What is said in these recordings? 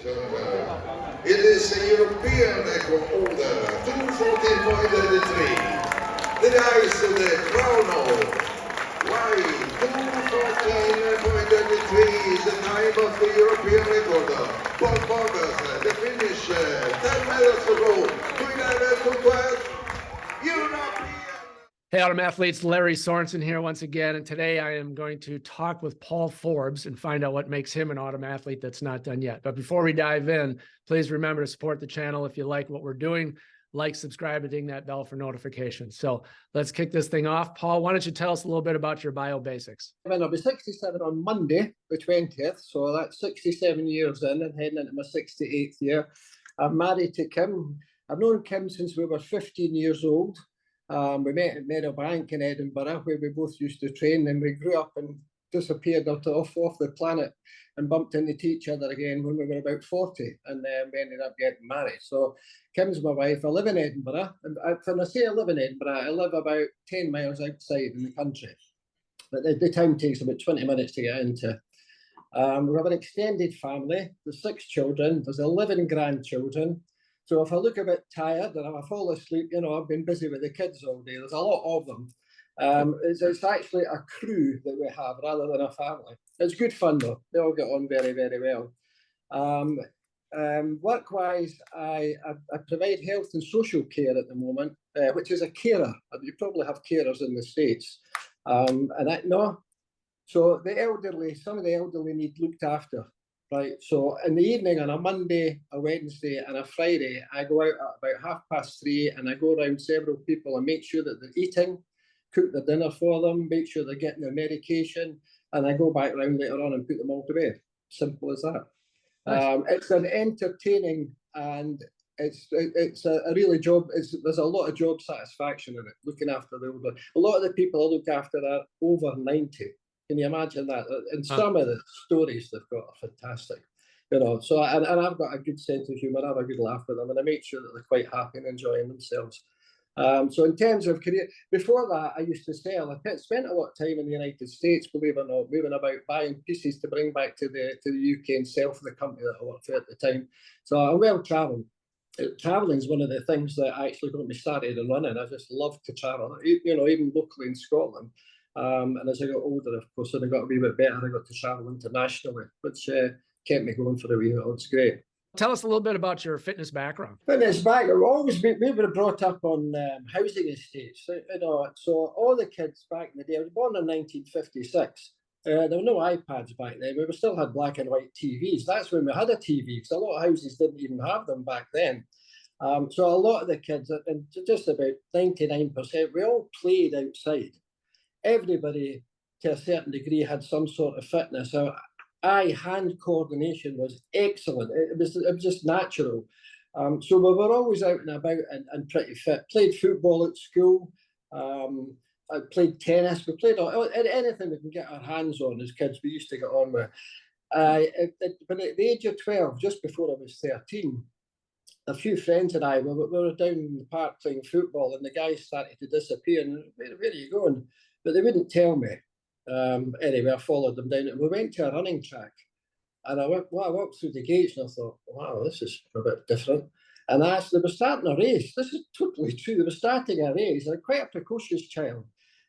It is a European record holder, 2:14.33. The guys in the chrono. Why? 2:14.33 is the time of the European record. Paul Forbes, the finish 10 minutes ago. 2:11.12. European. Hey, Autumn Athletes, Larry Sorensen here once again. And today I am going to talk with Paul Forbes and find out what makes him an Autumn Athlete that's not done yet. But before we dive in, please remember to support the channel if you like what we're doing. Like, subscribe, and ding that bell for notifications. So let's kick this thing off. Paul, why don't you tell us a little bit about your bio basics? I'll be 67 on Monday, the 20th. So that's 67 years in and heading into my 68th year. I'm married to Kim. I've known Kim since we were 15 years old. We met at Meadowbank in Edinburgh, where we both used to train, and we grew up and disappeared off the planet and bumped into each other again when we were about 40, and then we ended up getting married. So Kim's my wife. I live in Edinburgh, and when I say I live in Edinburgh, I live about 10 miles outside in the country, but the town takes about 20 minutes to get into. We have an extended family. There's 6 children. There's 11 grandchildren. So if I look a bit tired and if I fall asleep, you know, I've been busy with the kids all day. There's a lot of them. It's actually a crew that we have rather than a family. It's good fun though. They all get on very, very well. Work-wise, I provide health and social care at the moment, which is a carer. You probably have carers in the States. So the elderly, some of the elderly need looked after. Right, so in the evening on a Monday, a Wednesday, and a Friday, I go out at about 3:30 and I go around several people and make sure that they're eating, cook their dinner for them, make sure they're getting their medication, and I go back around later on and put them all to bed. Simple as that. Nice. It's an entertaining and it's a really job. There's a lot of job satisfaction in it, looking after the older. A lot of the people I look after are over 90. Can you imagine that? And some of the stories they've got are fantastic, you know. So and I've got a good sense of humour. I have a good laugh with them, and I make sure that they're quite happy and enjoying themselves. So in terms of career, before that, I used to sell. I spent a lot of time in the United States, believe it or not, moving about, buying pieces to bring back to the UK and sell for the company that I worked for at the time. So I'm well travelled. Traveling is one of the things that actually got me started in running. I just love to travel, you know, even locally in Scotland. And as I got older, of course, and I got a wee bit better, I got to travel internationally, which kept me going for a wee while. It's great. Tell us a little bit about your fitness background. Fitness background, we were brought up on housing estates, you know, so all the kids back in the day, I was born in 1956. There were no iPads back then. We still had black and white TVs. That's when we had a TV, because a lot of houses didn't even have them back then. So a lot of the kids, and just about 99%, we all played outside. Everybody, to a certain degree, had some sort of fitness. So eye-hand coordination was excellent. It was just natural. So we were always out and about and pretty fit. Played football at school. I played tennis. We played anything we can get our hands on as kids. We used to get on with. But at the age of 12, just before I was 13, a few friends and I we were down in the park playing football, and the guys started to disappear. And where are you going? But they wouldn't tell me. Anyway, I followed them down, and we went to a running track. And I walked through the gates, and I thought, wow, this is a bit different. And I asked, they were starting a race. This is totally true. They were starting a race. I'm quite a precocious child.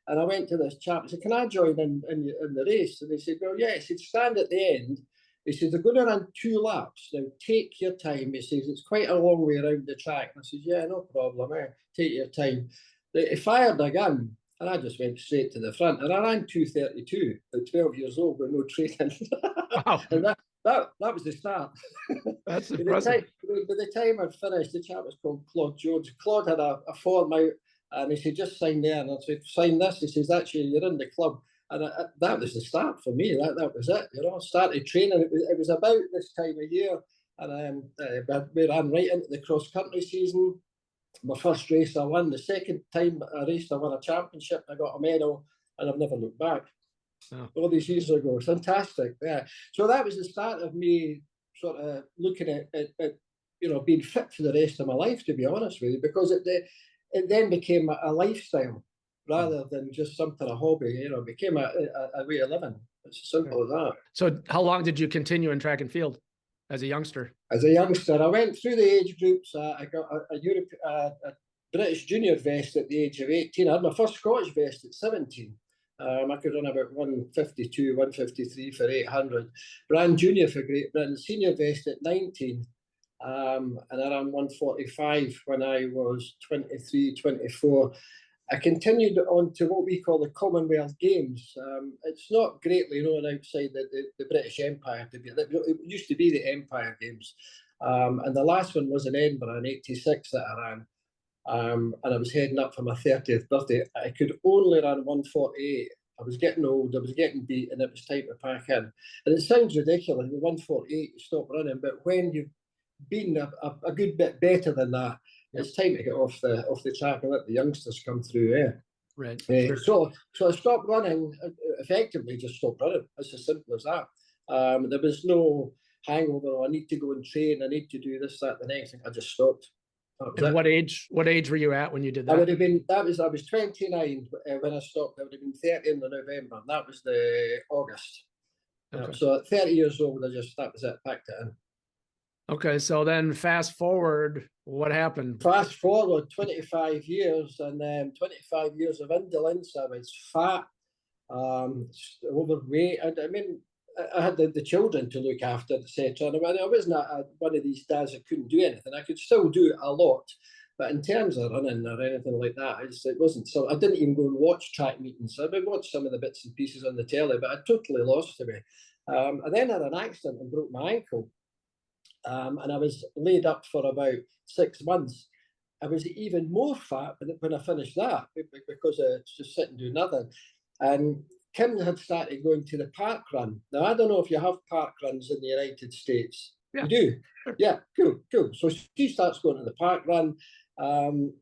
And I went to this chap and said, can I join in the race? And he said, well, yeah. He said, stand at the end. He says, they're going to run 2 laps. Now, take your time. He says, it's quite a long way around the track. And I said, yeah, no problem. Take your time. He fired a gun. And I just went straight to the front. And I ran 2:32 at 12 years old with no training. Wow. And that was the start. That's impressive. By the time I'd finished, the chap was called Claude Jones. Claude had a form out, and he said, just sign there. And I said, sign this. He says, that's you're in the club. And that was the start for me. That was it. You know, I started training. It was about this time of year. And we ran right into the cross-country season. My first race I won. The second time I raced, I won a championship. I got a medal, and I've never looked back. Oh. All these years ago. Fantastic. Yeah. So that was the start of me sort of looking at you know, being fit for the rest of my life, to be honest with you, because it then became a lifestyle rather than just something, a hobby. You know, it became a way of living. It's as simple as that. So how long did you continue in track and field? as a youngster? As a youngster, I went through the age groups. I got a British junior vest at the age of 18. I had my first Scottish vest at 17. I could run about 152, 153 for 800. Ran junior for Great Britain, senior vest at 19. And I ran 145 when I was 23, 24. I continued on to what we call the Commonwealth Games. It's not greatly known outside the British Empire. It used to be the Empire Games. And the last one was in Edinburgh in 86 that I ran. And I was heading up for my 30th birthday. I could only run 148. I was getting old, I was getting beat, and it was time to pack in. And it sounds ridiculous, the 148, you stop running, but when you've been a good bit better than that, it's time to get off the track and let the youngsters come through. Right. Sure. So I stopped running, effectively just stopped running. It's as simple as that. There was no hangover, or I need to go and train, I need to do this, that, the next thing. I just stopped. And what age were you at when you did that? I was 29 when I stopped. I would have been 30 in the November, and that was the August. Okay. So at 30 years old, that was it, packed it in. Okay, so then fast forward, what happened? Fast forward 25 years, and 25 years of indolence. I was fat, overweight. I mean, I had the children to look after, etc. And I wasn't one of these dads that couldn't do anything. I could still do a lot, but in terms of running or anything like that, it wasn't. So I didn't even go and watch track meetings. I would watch some of the bits and pieces on the telly, but I totally lost to me. I then had an accident and broke my ankle, and I was laid up for about 6 months. I was even more fat when I finished that because I was just sitting doing nothing. And Kim had started going to the park run. Now, I don't know if you have park runs in the United States. Yeah. You do? Sure. Yeah, cool. So she starts going to the park run.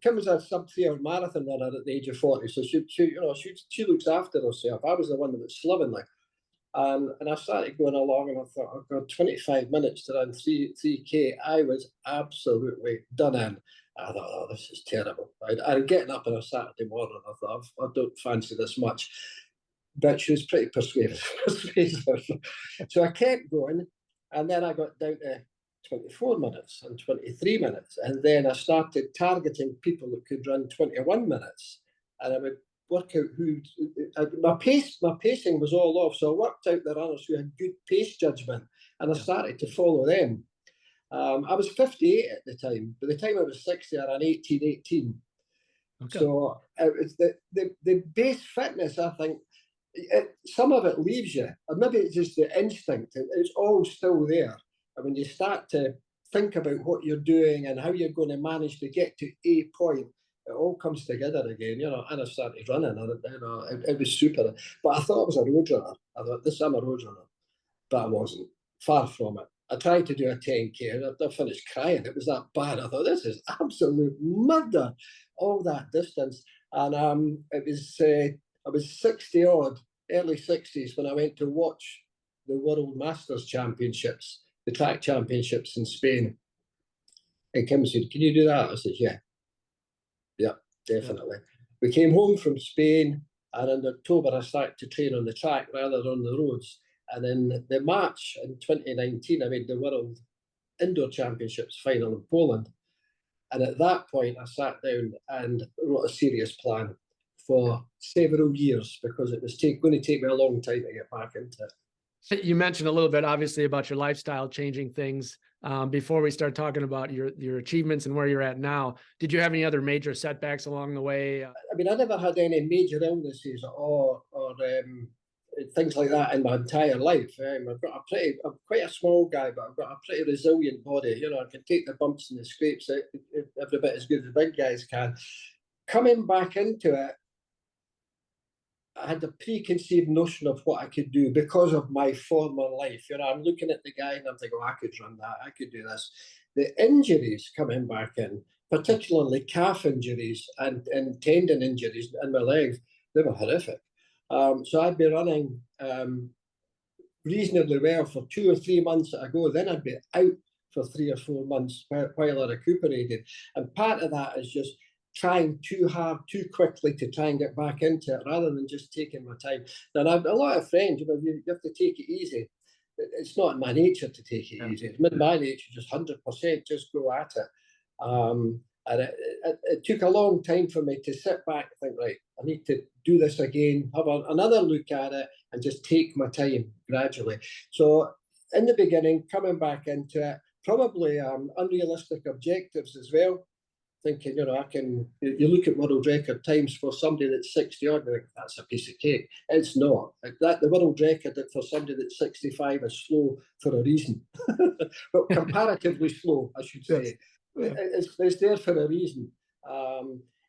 Kim was a sub-3-hour marathon runner at the age of 40, so she looks after herself. I was the one that was slovenly. And I started going along, and I thought, oh God, 25 minutes to run 3K. I was absolutely done in. I thought, oh, this is terrible. I'd getting up on a Saturday morning, I thought, I don't fancy this much. But she was pretty persuasive. So I kept going, and then I got down to 24 minutes and 23 minutes. And then I started targeting people that could run 21 minutes. And I would work out my pacing was all off. So I worked out the runners who had good pace judgment, and I started to follow them. I was 58 at the time. By the time I was 60, I ran 18:18. Okay. So it was the base fitness, I think. Some of it leaves you, or maybe it's just the instinct. It's all still there. And when you start to think about what you're doing and how you're going to manage to get to a point, it all comes together again, and I started running, and it was super. But I thought I was a road runner. I thought, I'm a road runner. But I wasn't. Far from it. I tried to do a 10K, and I finished crying. It was that bad. I thought, this is absolute murder, all that distance. And I was 60 odd, early 60s, when I went to watch the World Masters Championships, the track championships in Spain. And Kim said, can you do that? I said, yeah, definitely. Yeah. We came home from Spain, and in October I started to train on the track rather than on the roads. And in the March in 2019, I made the World Indoor Championships final in Poland. And at that point, I sat down and wrote a serious plan for several years, because it was going to take me a long time to get back into it. You mentioned a little bit, obviously, about your lifestyle changing things. Before we start talking about your achievements and where you're at now, did you have any other major setbacks along the way? I mean, I never had any major illnesses or things like that in my entire life. I'm quite a small guy, but I've got a pretty resilient body. I can take the bumps and the scrapes every bit as good as big guys can. Coming back into it, I had a preconceived notion of what I could do because of my former life. I'm looking at the guy and I'm thinking, oh, I could run that, I could do this. The injuries coming back in, particularly calf injuries and tendon injuries in my legs, they were horrific. So I'd be running reasonably well for 2 or 3 months at a go. Then I'd be out for 3 or 4 months while I recuperated. And part of that is just trying too hard, too quickly to try and get back into it, rather than just taking my time. Now, I have a lot of friends, you have to take it easy. it's not in my nature to take it Yeah. easy. It's in my nature, just 100%, just go at it. And it took a long time for me to sit back and think, right, I need to do this again, have another look at it, and just take my time gradually. So in the beginning, coming back into it, probably unrealistic objectives as well. Thinking, you look at world record times for somebody that's 60 odd, that's a piece of cake. It's not. The world record for somebody that's 65 is slow for a reason. But comparatively slow, I should say. Yes. It's there for a reason.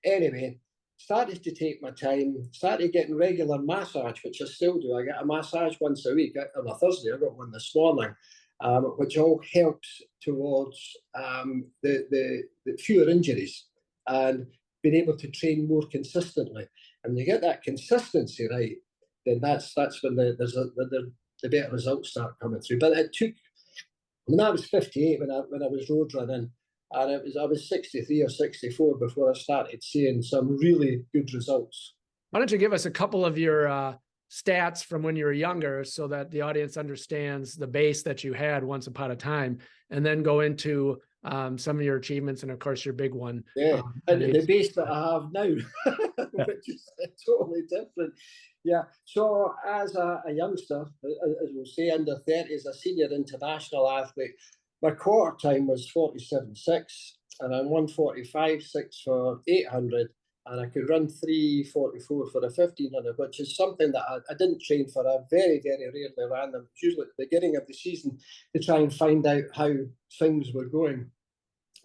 Anyway, started to take my time, started getting regular massage, which I still do. I get a massage once a week. On a Thursday, I got one this morning. Which all helps towards the fewer injuries and being able to train more consistently. And you get that consistency right, then that's when the better results start coming through. But it took, when I was 58, when I was road running, and I was 63 or 64 before I started seeing some really good results. Why don't you give us a couple of your stats from when you were younger so that the audience understands the base that you had once upon a time, and then go into some of your achievements and of course your big one. Yeah, and the base that I have now, which is totally different. Yeah, so as a youngster, as we'll say, under 30, as a senior international athlete, my quarter time was 47.6, and I'm 145.6 for 800. And I could run 3:44 for the 1500, which is something that I didn't train for. I very, very rarely ran them. Usually at the beginning of the season to try and find out how things were going.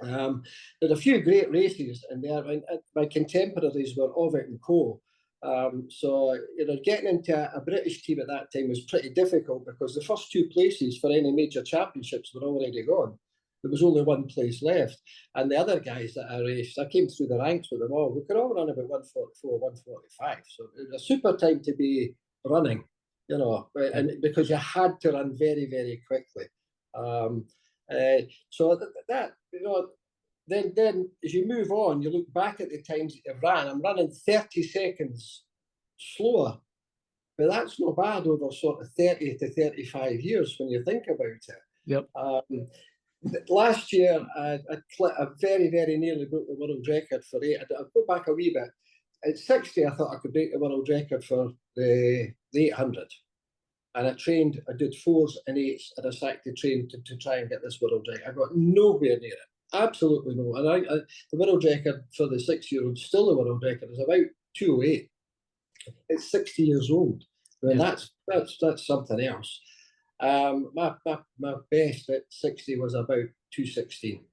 There's a few great races in there. My contemporaries were Ovitt and Co. So getting into a British team at that time was pretty difficult because the first two places for any major championships were already gone. There was only one place left. And the other guys that I raced, I came through the ranks with them all. We could all run about 144, 145. So it was a super time to be running, and because you had to run very, very quickly. So that then as you move on, you look back at the times that you've ran. I'm running 30 seconds slower. But that's not bad over sort of 30 to 35 years when you think about it. Yep. Last year, I very, very nearly broke the world record for 8. I'll go back a wee bit. At 60, I thought I could break the world record for the 800. And I did 4s and 8s, and I started to train to try and get this world record. I got nowhere near it. Absolutely no. And the world record for the 6-year-old, still the world record, is about 208. It's 60 years old. I mean, that's something else. My best at 60 was about 216.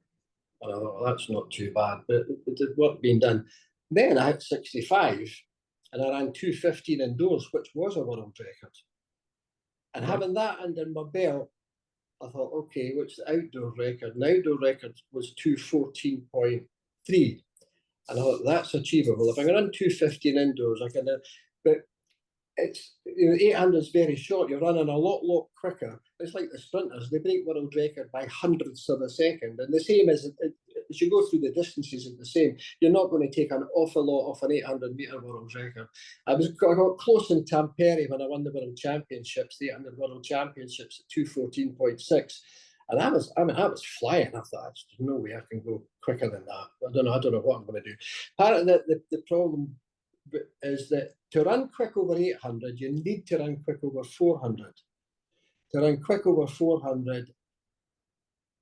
And I thought, well, that's not too bad, but the work being done. Then I hit 65 and I ran 215 indoors, which was a world record. And having that under my belt, I thought, okay, what's the outdoor record? And the outdoor record was 214.3. And I thought, that's achievable. If I can run 215 indoors, I can. But it's 800 is very short. You're running a lot quicker. It's like the sprinters; they break world record by hundredths of a second. And the same as you go through the distances, it's the same. You're not going to take an awful lot off an 800-meter world record. I got close in Tampere when I won the world championships, the 800 world championships at 214.6. And I was flying. I thought, there's no way I can go quicker than that. I don't know what I'm going to do. Part of the problem is that to run quick over 800, you need to run quick over 400. To run quick over 400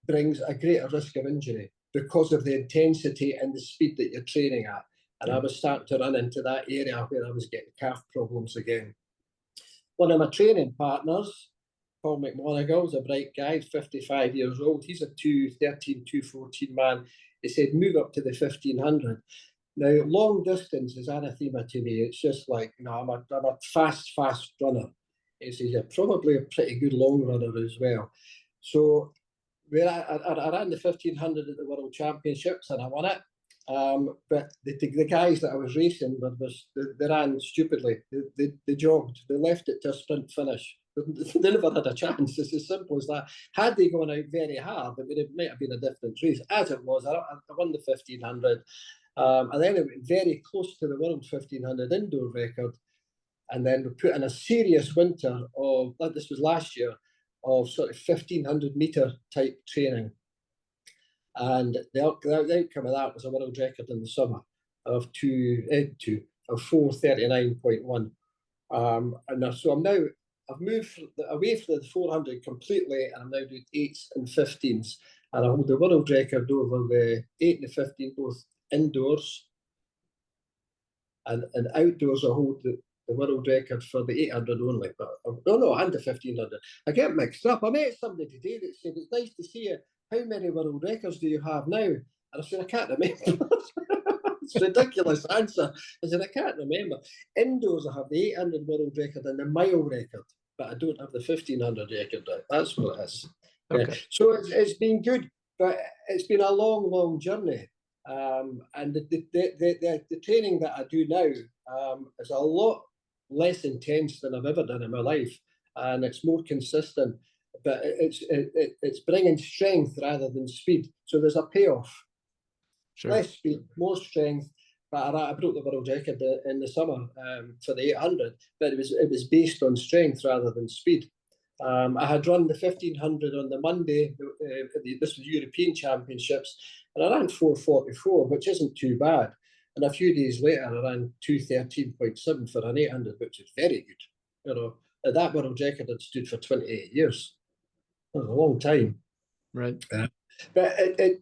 brings a greater risk of injury because of the intensity and the speed that you're training at. And I was starting to run into that area where I was getting calf problems again. One of my training partners, Paul McMonagle, is a bright guy, 55 years old. He's a 213, 214 man. He said, move up to the 1500. Now, long distance is anathema to me. It's just like, I'm a fast runner. He says, you're probably a pretty good long runner as well. So I ran the 1500 at the World Championships and I won it. But the guys that I was racing with, they ran stupidly. They jogged. They left it to a sprint finish. They never had a chance. It's as simple as that. Had they gone out very hard, it might have been a different race. As it was, I won the 1500. And then it went very close to the World 1500 indoor record. And then we put in a serious winter of, this was last year, of sort of 1500-meter type training. And the outcome of that was a world record in the summer of 4:39.1. And so I've moved away from the 400 completely, and I'm now doing 8s and 15s. And I hold the world record over the 8 and the 15, both indoors and outdoors. I hold the world record for the 800 only, but no, and the 1500. I get mixed up. I met somebody today that said, it's nice to see you. How many world records do you have now? And I said, I can't remember. It's a ridiculous answer. I said, I can't remember. Indoors, I have the 800 world record and the mile record, but I don't have the 1500 record. That's what it is. Okay. Yeah. So it's been good, but it's been a long, long journey. And the training that I do now is a lot less intense than I've ever done in my life, and it's more consistent. But it's bringing strength rather than speed. So there's a payoff. Sure. Less speed, more strength. But I broke the world record in the summer for the 800, but it was based on strength rather than speed. I had run the 1500 on the Monday. This was European Championships, and I ran 4:44, which isn't too bad. And a few days later, I ran 2:13.7 for an 800, which is very good. You know, that world record had stood for 28 years. That was a long time. Right. But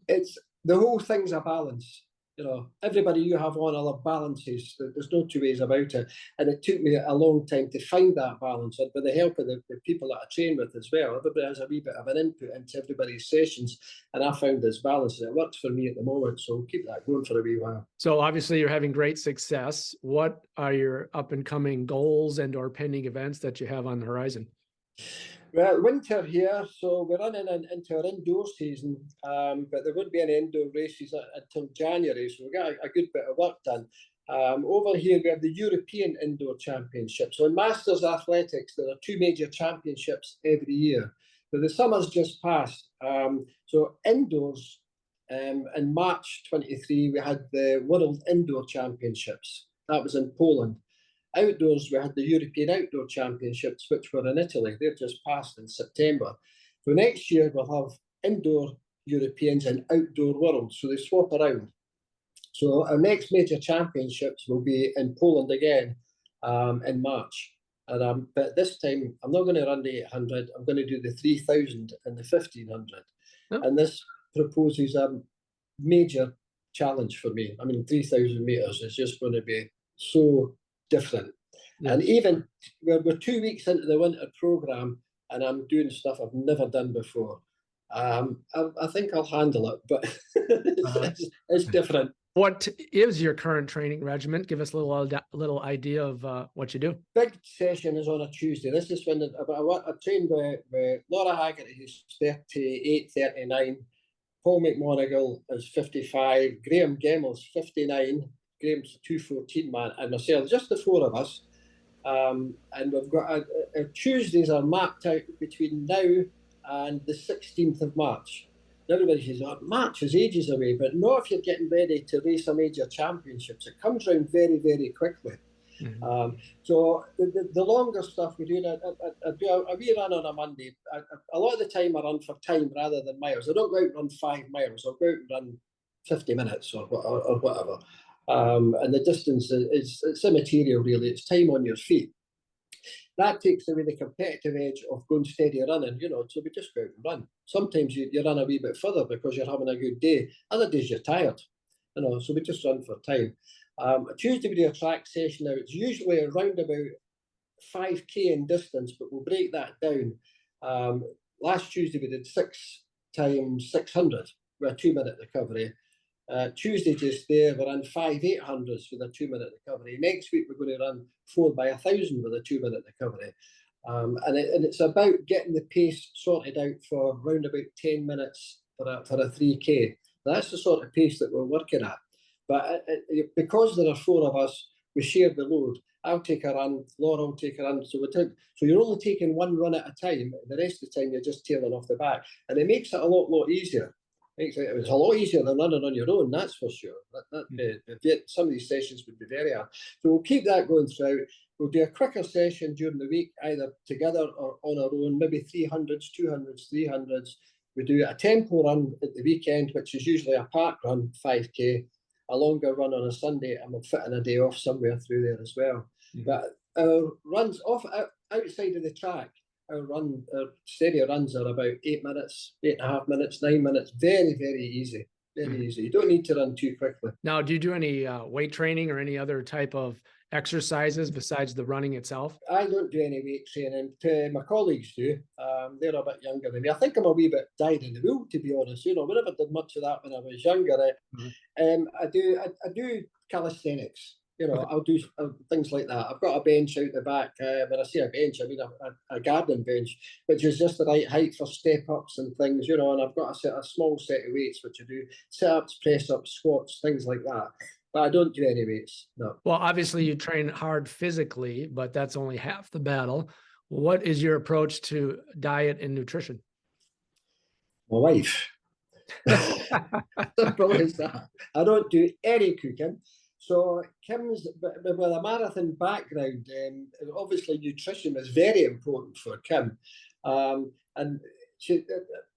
it's the whole thing's a balance. You know, everybody you have on other balances. There's no two ways about it. And it took me a long time to find that balance. And with the help of the people that I train with as well, everybody has a wee bit of an input into everybody's sessions. And I found this balance. And it works for me at the moment. So we'll keep that going for a wee while. So obviously you're having great success. What are your up and coming goals and or pending events that you have on the horizon? Well, winter here, so we're running into our indoor season, but there won't be any indoor races until January, so we've got a good bit of work done. Over here, we have the European Indoor Championships. So in Masters Athletics, there are 2 major championships every year. But the summer's just passed. So indoors, in March 23, we had the World Indoor Championships. That was in Poland. Outdoors, we had the European Outdoor Championships, which were in Italy. They've just passed in September. So next year, we'll have indoor Europeans and outdoor Worlds. So they swap around. So our next major championships will be in Poland again in March. And but this time, I'm not going to run the 800. I'm going to do the 3000 and the 1500. Oh. And this proposes a major challenge for me. I mean, 3000 meters is just going to be so different. Yes. And even we're 2 weeks into the winter program, and I'm doing stuff I've never done before. I think I'll handle it, but it's different. What is your current training regimen? Give us a little idea of what you do. Big session is on a Tuesday. This is when I trained with Laura Haggerty, who's 38, 39. Paul McMonagle is 55. Graham Gemmell's 59. Graham's a 2:14 man, and myself, just the 4 of us. And we've got our Tuesdays are mapped out between now and the 16th of March. Everybody says, oh, March is ages away, but not if you're getting ready to race a major championships. It comes around very, very quickly. Mm-hmm. So the longer stuff we do, I do a wee run on a Monday. A lot of the time I run for time rather than miles. I don't go out and run 5 miles. I'll go out and run 50 minutes or whatever. And the distance it's immaterial, really. It's time on your feet. That takes away the competitive edge of going steady running, you know, so we just go out and run. Sometimes you run a wee bit further because you're having a good day. Other days you're tired, you know, so we just run for time. Tuesday we do a track session now. It's usually around about 5K in distance, but we'll break that down. Last Tuesday we did 6 times 600 with a 2-minute recovery. Tuesday just there, we ran 5 800s with a 2-minute recovery. Next week, we're going to run 4 by 1000 with a 2-minute recovery. And it's about getting the pace sorted out for around about 10 minutes for a 3K. That's the sort of pace that we're working at. But because there are 4 of us, we share the load. I'll take a run, Laura will take a run. So you're only taking 1 run at a time. The rest of the time, you're just tailing off the back. And it makes it a lot easier. It was a lot easier than running on your own, that's for sure. Some of these sessions would be very hard. So we'll keep that going through. we'll do a quicker session during the week, either together or on our own, maybe 300s, 200s, 300s. We do a tempo run at the weekend, which is usually a park run, 5K, a longer run on a Sunday, and we'll fit in a day off somewhere through there as well. But our runs outside of the track, our steady runs are about 8 minutes, 8.5 minutes, 9 minutes. Very, very easy. Very easy. You don't need to run too quickly. Now, do you do any weight training or any other type of exercises besides the running itself? I don't do any weight training. My colleagues do. They're a bit younger than me. I think I'm a wee bit dyed in the wool, to be honest. You know, we never did much of that when I was younger. I do calisthenics. You know, I'll do things like that. I've got a bench out the back. When I say a bench, I mean a garden bench, which is just the right height for step ups and things, you know. And I've got a small set of weights, which I do sit ups, press ups, squats, things like that. But I don't do any weights, no. Well, obviously you train hard physically, but that's only half the battle. What is your approach to diet and nutrition? My wife. Simple as that. I don't do any cooking. So Kim's with a marathon background, obviously nutrition is very important for Kim. And she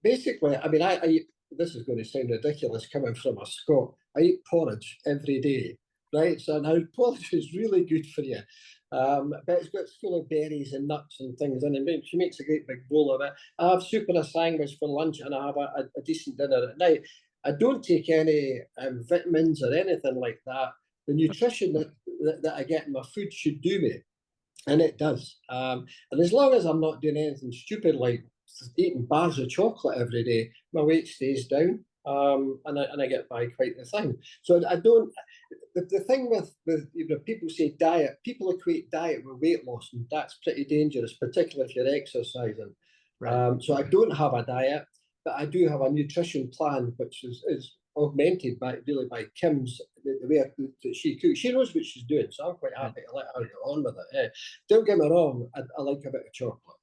basically, I mean, I this is going to sound ridiculous coming from a Scot. I eat porridge every day, right? So now porridge is really good for you. But it's full of berries and nuts and things, and she makes a great big bowl of it. I have soup and a sandwich for lunch, and I have a decent dinner at night. I don't take any vitamins or anything like that. The nutrition that I get in my food should do me, and it does. And as long as I'm not doing anything stupid like eating bars of chocolate every day, my weight stays down, and I get by quite the thing. So I don't. The thing with you know, people say diet, people equate diet with weight loss, and that's pretty dangerous, particularly if you're exercising. Right. So I don't have a diet, but I do have a nutrition plan, which is augmented by Kim's, the way that she cooks. She knows what she's doing, so I'm quite happy to let her get on with it. Don't get me wrong, I like a bit of chocolate.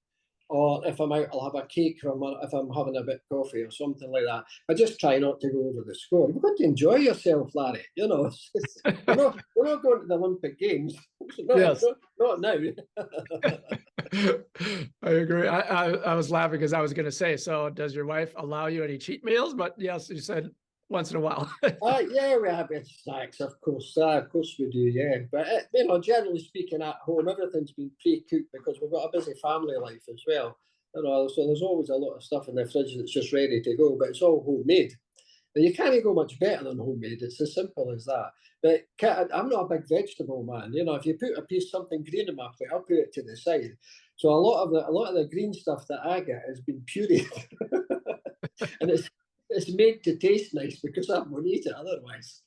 Or if I'm out, I'll have a cake if I'm having a bit of coffee or something like that. I just try not to go over the score. You've got to enjoy yourself, Larry. You know, we're not going to the Olympic Games. Yes. Not now. I agree. I was laughing because I was going to say, so does your wife allow you any cheat meals? But yes, you said once in a while. Yeah, we have snacks, of course. Of course we do, yeah. But, you know, generally speaking, at home, everything's been pre-cooked because we've got a busy family life as well. You know, so there's always a lot of stuff in the fridge that's just ready to go, but it's all homemade. Now, you can't go much better than homemade. It's as simple as that. But I'm not a big vegetable man. You know, if you put a piece something green in my plate, I'll put it to the side. So a lot of the green stuff that I get has been pureed, and it's made to taste nice because I won't eat it otherwise.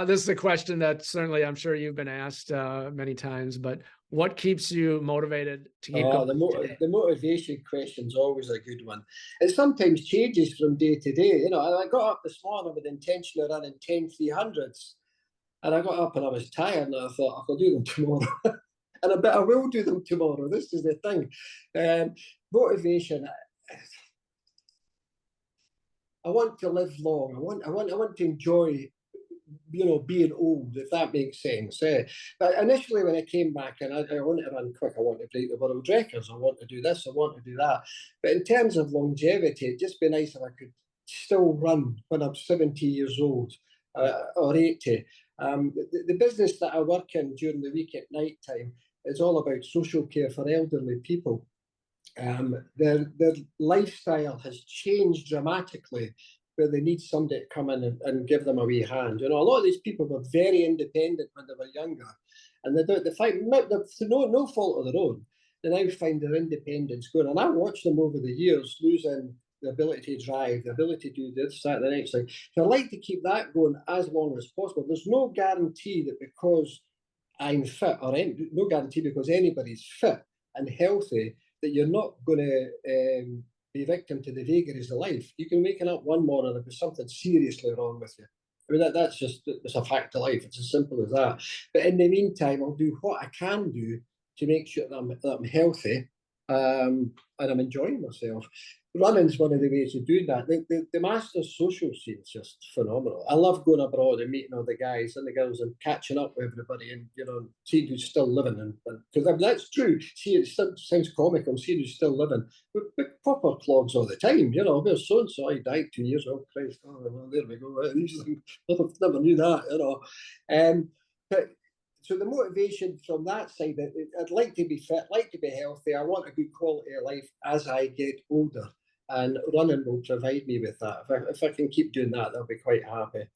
This is a question that certainly I'm sure you've been asked many times, but what keeps you motivated to keep going? The motivation question is always a good one. It sometimes changes from day to day. You know, I got up this morning with the intention of running 10 300s, and I got up and I was tired, and I thought I'll do them tomorrow. And I bet I will do them tomorrow. This is the thing. Motivation. I want to live long. I want to enjoy, you know, being old, if that makes sense. But initially, when I came back and I want to run quick, I want to break the world records, I want to do this, I want to do that. But in terms of longevity, it'd just be nice if I could still run when I'm 70 years old or 80. The business that I work in during the week at night time is all about social care for elderly people. Their lifestyle has changed dramatically, where they need somebody to come in and give them a wee hand. You know, a lot of these people were very independent when they were younger, and they find no fault of their own. They now find their independence going, and I watched them over the years losing the ability to drive, the ability to do this, that, the next thing. So I like to keep that going as long as possible. There's no guarantee that because I'm fit, or no guarantee because anybody's fit and healthy, that you're not going to be victim to the vagaries of life. You can wake up one morning and there's something seriously wrong with you. I mean, it's a fact of life. It's as simple as that. But in the meantime, I'll do what I can do to make sure that I'm healthy and I'm enjoying myself. Running's one of the ways of doing that. The Masters social scene is just phenomenal. I love going abroad and meeting all the guys and the girls and catching up with everybody and, you know, seeing who's still living. And because I mean, that's true. See, it sounds comical, seeing who's still living. But proper clogs all the time, you know. There's so-and-so, he died 2 years ago. Christ, oh, well, there we go. Never knew that, you know. But so the motivation from that side, I'd like to be fit, like to be healthy. I want a good quality of life as I get older, and running will provide me with that. If I can keep doing that, I'll be quite happy.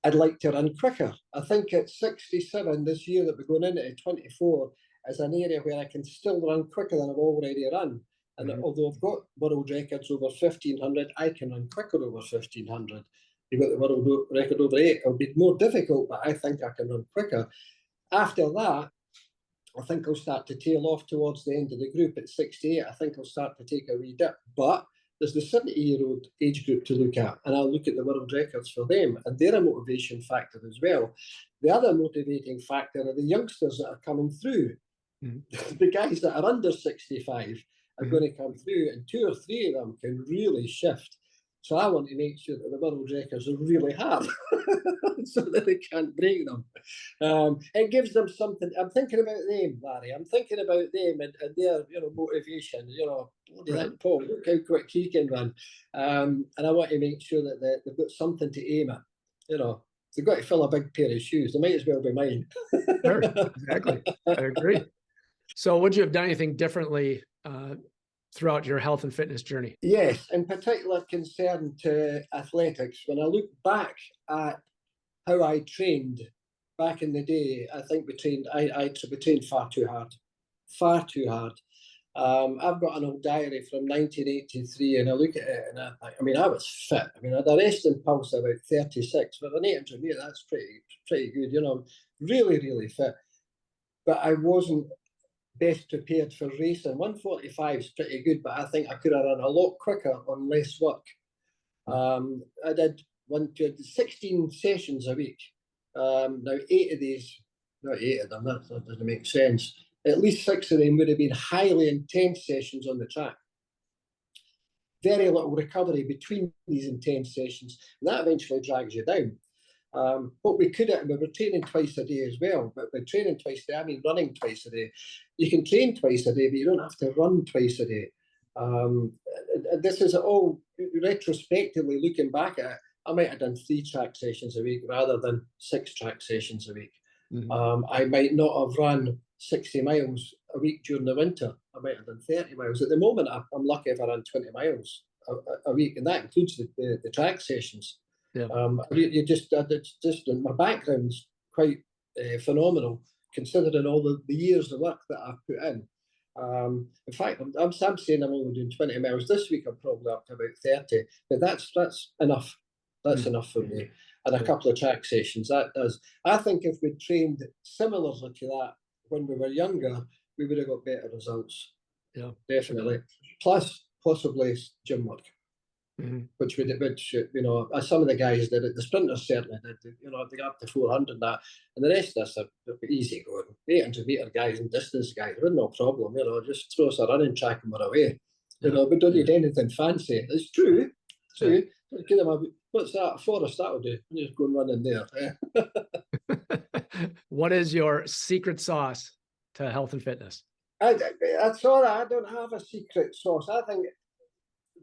I'd like to run quicker. I think at 67 this year that we're going into 24 is an area where I can still run quicker than I've already run. And although I've got world records over 1500, I can run quicker over 1500. You've got the world record over 8. It'll be more difficult, but I think I can run quicker. After that, I think I'll start to tail off towards the end of the group at 68. I think I'll start to take a wee dip. But there's the 70-year-old age group to look at, and I'll look at the world records for them, and they're a motivation factor as well. The other motivating factor are the youngsters that are coming through. The guys that are under 65 are going to come through, and 2 or 3 of them can really shift. So I want to make sure that the world records are really hard so that they can't break them. It gives them something. I'm thinking about them, Larry. I'm thinking about them and their, you know, motivation. You know, that Paul, look how quick he can run. And I want to make sure that they've got something to aim at. You know, they've got to fill a big pair of shoes. They might as well be mine. Sure, exactly. I agree. So would you have done anything differently throughout your health and fitness journey? Yes, in particular concern to athletics. When I look back at how I trained back in the day, I think we trained far too hard. Far too hard. I've got an old diary from 1983 and I look at it and I mean, I was fit. I mean, I had a resting pulse about 36, but an 800 metre, that's pretty good, you know, really, really fit. But I wasn't best prepared for racing. 145 is pretty good, but I think I could have run a lot quicker on less work. I did 16 sessions a week. Now, 8 of these, not 8 of them, that doesn't make sense. At least 6 of them would have been highly intense sessions on the track. Very little recovery between these intense sessions, and that eventually drags you down. But we were training twice a day as well. But by training twice a day, I mean running twice a day. You can train twice a day, but you don't have to run twice a day. This is all retrospectively looking back at it. I might have done 3 track sessions a week rather than 6 track sessions a week. I might not have run 60 miles a week during the winter. I might have done 30 miles. At the moment, I'm lucky if I run 20 miles a week, and that includes the track sessions. Yeah. It's just my background's quite phenomenal, considering all the years of work that I've put in. In fact, I'm saying I'm only doing 20 miles this week. I'm probably up to about 30, but that's enough. That's enough for me. And a couple of track sessions, that does. I think if we trained similarly to that when we were younger, we would have got better results. Yeah, definitely. Plus, possibly gym work. Which you know, some of the guys did it. The sprinters certainly did. You know, they got up to 400 that, and the rest of us are easy going. 800 metre guys and distance guys, we're no problem. You know, just throw us a running track and we're away. You know, we don't need anything fancy. It's true. True. Give them what's that? A forest, that'll do. Just go and run in there. What is your secret sauce to health and fitness? I don't have a secret sauce. I think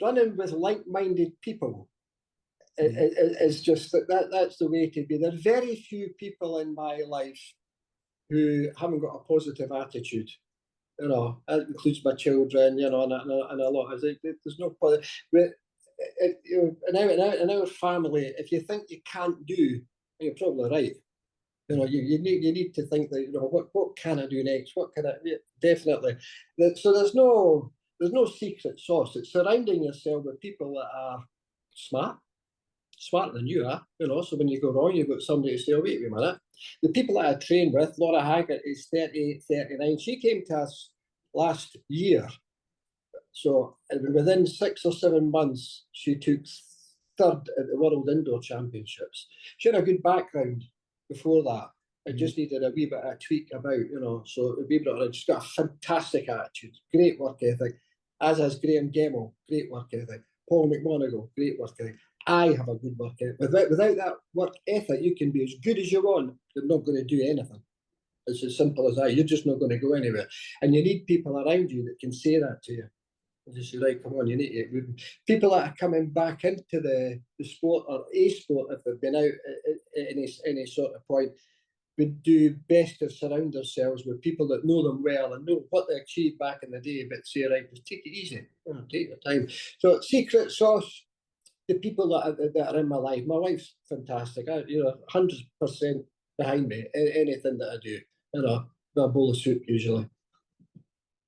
running with like-minded people is just that's the way to be. There are very few people in my life who haven't got a positive attitude. You know, that includes my children. You know, and a lot of there's no positive. But you know, in our family, if you think you can't do, you're probably right. You know, you need to think that, you know, what can I do next? What can I definitely? So there's no secret sauce. It's surrounding yourself with people that are smarter than you are. You know, so when you go wrong, you've got somebody to say, oh, wait a minute. The people that I train with, Laura Haggart is 38, 39. She came to us last year. So within 6 or 7 months, she took 3rd at the World Indoor Championships. She had a good background before that. It just needed a wee bit of a tweak about, you know. So we've just got a fantastic attitude, great work ethic, as has Graham Gemmell, great work ethic. Paul McMonagle, great work ethic. I have a good work ethic. Without that work ethic, you can be as good as you want. You're not going to do anything. It's as simple as that. You're just not going to go anywhere. And you need people around you that can say that to you. Just say, right, come on, you need to. People that are coming back into the sport or a sport, if they've been out at any sort of point, would do best to surround themselves with people that know them well and know what they achieved back in the day, but say, right, just take it easy, you know, take your time. So secret sauce, the people that are in my life. My wife's fantastic. 100% behind me. Anything that I do, you know, a bowl of soup usually.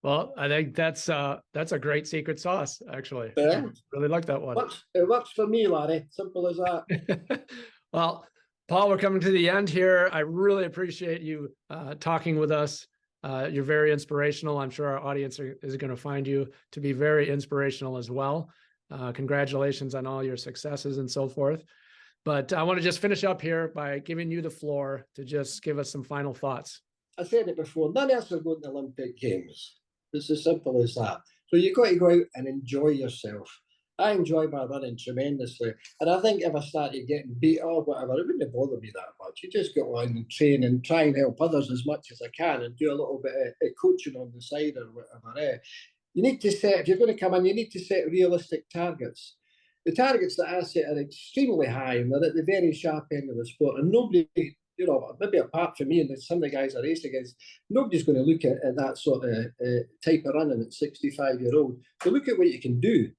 Well, I think that's a great secret sauce, actually. Yeah. I really like that one. It works for me, Larry. Simple as that. Well, Paul, we're coming to the end here. I really appreciate you talking with us. You're very inspirational. I'm sure our audience is going to find you to be very inspirational as well. Congratulations on all your successes and so forth. But I want to just finish up here by giving you the floor to just give us some final thoughts. I said it before, none of us are going to Olympic Games. It's as simple as that. So you've got to go out and enjoy yourself. I enjoy my running tremendously. And I think if I started getting beat or whatever, it wouldn't bother me that much. You just go on and train and try and help others as much as I can and do a little bit of coaching on the side or whatever. You need to set, if you're going to come in, you need to set realistic targets. The targets that I set are extremely high and they're at the very sharp end of the sport. And nobody, you know, maybe apart from me and some of the guys I race against, nobody's going to look at that sort of type of running at 65-year-old. So look at what you can do.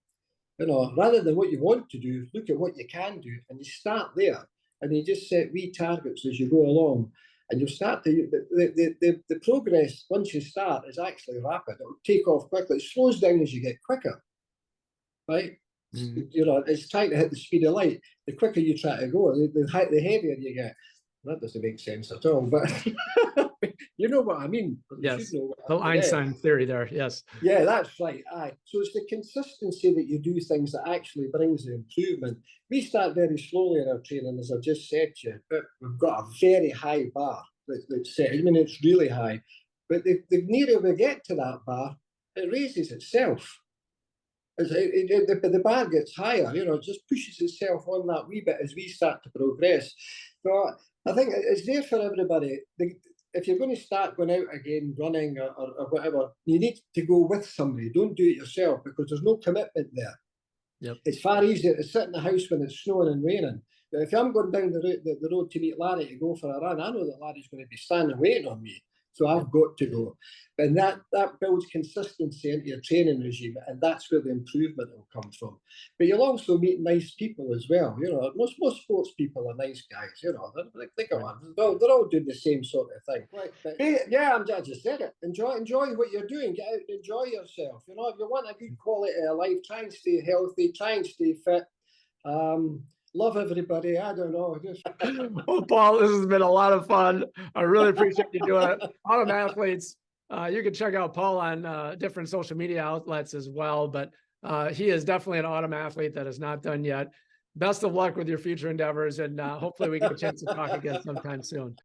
You know, rather than what you want to do, look at what you can do, and you start there, and you just set wee targets as you go along, and you'll start to the progress once you start is actually rapid. It'll take off quickly. It slows down as you get quicker, right? Mm-hmm. You know, it's trying to hit the speed of light. The quicker you try to go, the heavier you get. That doesn't make sense at all, but you know what I mean. Yes, the Einstein theory there, yes. Yeah, that's right. Aye. So it's the consistency that you do things that actually brings the improvement. We start very slowly in our training, as I've just said to you, but we've got a very high bar that's set. I mean, it's really high. But the nearer we get to that bar, it raises itself. The bar gets higher, you know, it just pushes itself on that wee bit as we start to progress. So I think it's there for everybody. If you're going to start going out again, running or whatever, you need to go with somebody. Don't do it yourself because there's no commitment there. Yep. It's far easier to sit in the house when it's snowing and raining. But if I'm going down the road to meet Larry to go for a run, I know that Larry's going to be standing waiting on me. So I've got to go. And that builds consistency into your training regime, and that's where the improvement will come from. But you'll also meet nice people as well. You know, most sports people are nice guys, you know. They're all doing the same sort of thing. Right. But, yeah, I just said it. Enjoy what you're doing. Get out and enjoy yourself. You know, if you want a good quality of life, try and stay healthy, try and stay fit. Love everybody. I don't know. Well, Paul, this has been a lot of fun. I really appreciate you doing it. Autumn Athletes, you can check out Paul on different social media outlets as well, but he is definitely an Autumn Athlete that is not done yet. Best of luck with your future endeavors, and hopefully we get a chance to talk again sometime soon.